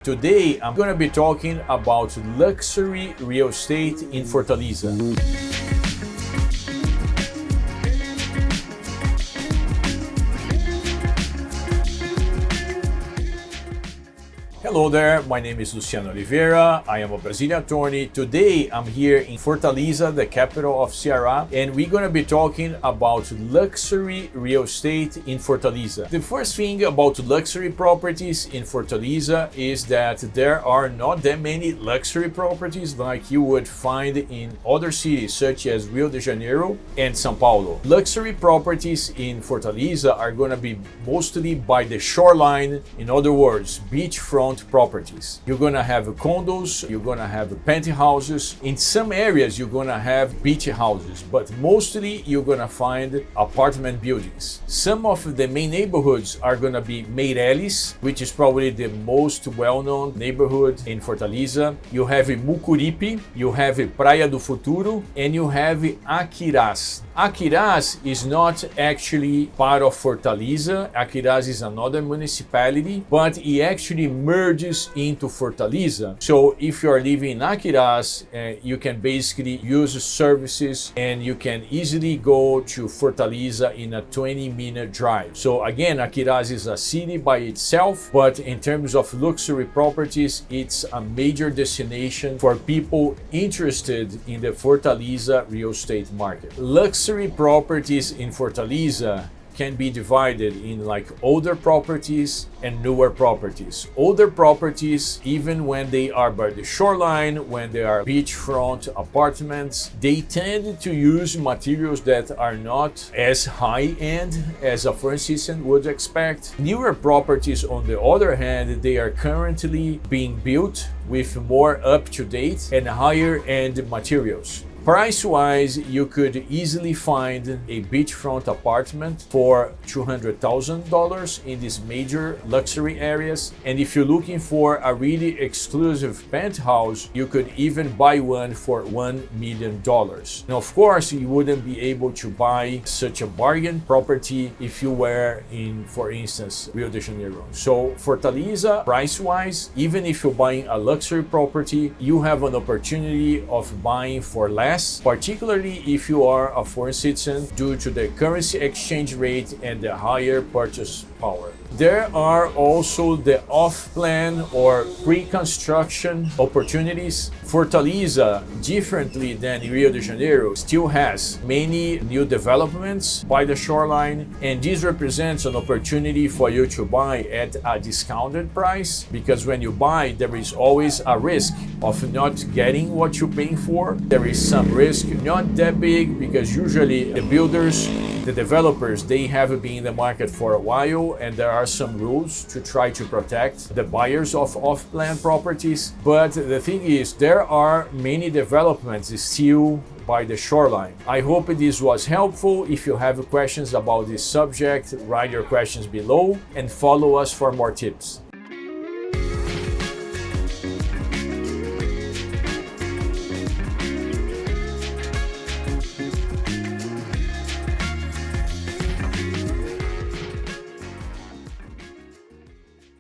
Today, I'm going to be talking about luxury real estate in Fortaleza. Hello there, my name is Luciano Oliveira. I am a Brazilian attorney. Today, I'm here in Fortaleza, the capital of Ceará, and we're going to be talking about luxury real estate in Fortaleza. The first thing about luxury properties in Fortaleza is that there are not that many luxury properties like you would find in other cities such as Rio de Janeiro and São Paulo. Luxury properties in Fortaleza are going to be mostly by the shoreline, in other words, beachfront properties. You're going to have condos, you're going to have penthouses. In some areas, you're going to have beach houses, but mostly you're going to find apartment buildings. Some of the main neighborhoods are going to be Meirelles, which is probably the most well-known neighborhood in Fortaleza. You have Mucuripe, you have Praia do Futuro, and you have Aquiraz. Aquiraz is not actually part of Fortaleza. Aquiraz is another municipality, but it actually merges into Fortaleza. So if you are living in Aquiraz, you can basically use services and you can easily go to Fortaleza in a 20-minute drive. So again, Aquiraz is a city by itself, but in terms of luxury properties, it's a major destination for people interested in the Fortaleza real estate market. Luxury properties in Fortaleza can be divided in like older properties and newer properties. Older properties, even when they are by the shoreline, when they are beachfront apartments, they tend to use materials that are not as high-end as a foreign citizen would expect. Newer properties, on the other hand, they are currently being built with more up-to-date and higher-end materials. Price-wise, you could easily find a beachfront apartment for $200,000 in these major luxury areas. And if you're looking for a really exclusive penthouse, you could even buy one for $1 million. Now, of course, you wouldn't be able to buy such a bargain property if you were in, for instance, Rio de Janeiro. So Fortaleza, price-wise, even if you're buying a luxury property, you have an opportunity of buying for less, particularly if you are a foreign citizen, due to the currency exchange rate and the higher purchase power. There are also the off-plan or pre-construction opportunities. Fortaleza, differently than Rio de Janeiro, still has many new developments by the shoreline, and this represents an opportunity for you to buy at a discounted price, because when you buy, there is always a risk of not getting what you're paying for. There is some risk, not that big, because usually the builders, the developers, they have been in the market for a while, and there are some rules to try to protect the buyers of off-plan properties. But the thing is, there are many developments still by the shoreline. I hope this was helpful. If you have questions about this subject, write your questions below and follow us for more tips.